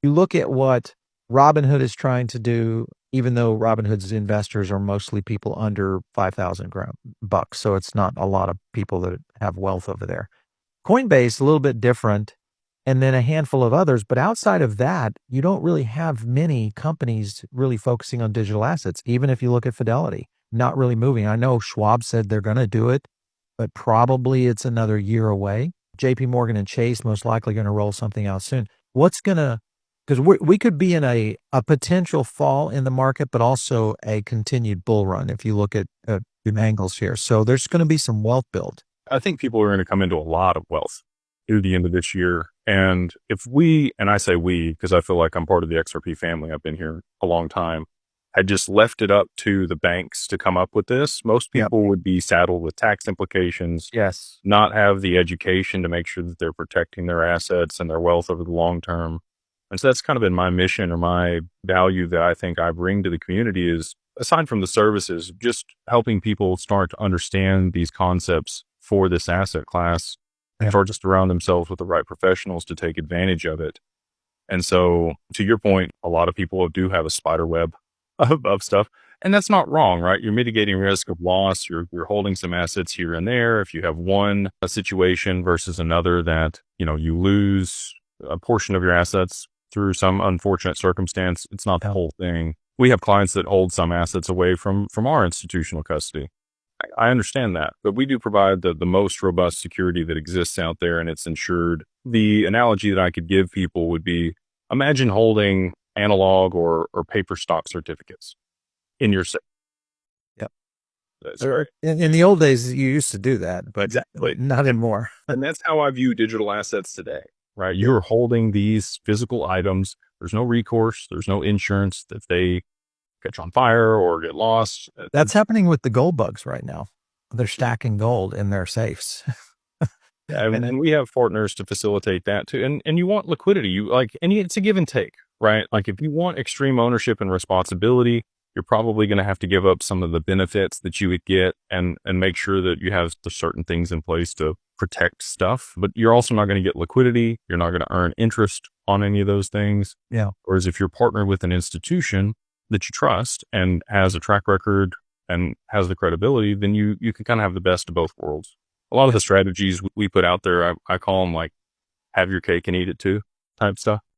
You look at what Robinhood is trying to do, even though Robinhood's investors are mostly people under 5,000 bucks, so it's not a lot of people that have wealth over there. Coinbase, a little bit different, and then a handful of others. But outside of that, you don't really have many companies really focusing on digital assets. Even if you look at Fidelity, not really moving. I know Schwab said they're going to do it, but probably it's another year away. JP Morgan and Chase most likely going to roll something out soon. What's going to, because we could be in a potential fall in the market, but also a continued bull run if you look at the angles here. So there's going to be some wealth build. I think people are going to come into a lot of wealth through the end of this year. And if we, and I say we, because I feel like I'm part of the XRP family, I've been here a long time, had just left it up to the banks to come up with this, most people would be saddled with tax implications, Yes. not have the education to make sure that they're protecting their assets and their wealth over the long term. And so that's kind of been my mission or my value that I think I bring to the community is, aside from the services, just helping people start to understand these concepts for this asset class and start to surround themselves with the right professionals to take advantage of it. And so to your point, a lot of people do have a spider web of stuff, and that's not wrong, right? You're mitigating risk of loss. You're holding some assets here and there. If you have one situation versus another that, you lose a portion of your assets through some unfortunate circumstance, it's not the whole thing. We have clients that hold some assets away from our institutional custody. I understand that, but we do provide the most robust security that exists out there, and it's insured. The analogy that I could give people would be, imagine holding analog or paper stock certificates in your safe. Yep. That's right. In the old days, you used to do that, but Exactly. not anymore. And that's how I view digital assets today, right? You're holding these physical items. There's no recourse. There's no insurance if they catch on fire or get lost. That's happening with the gold bugs right now. They're stacking gold in their safes. And we have partners to facilitate that too. And you want liquidity. And it's a give and take, right? Like if you want extreme ownership and responsibility, you're probably going to have to give up some of the benefits that you would get and make sure that you have the certain things in place to protect stuff, but you're also not going to get liquidity. You're not going to earn interest on any of those things. Yeah. Whereas if you're partnered with an institution that you trust and has a track record and has the credibility, then you can kind of have the best of both worlds. A lot of the strategies we put out there, I call them like have your cake and eat it too type stuff.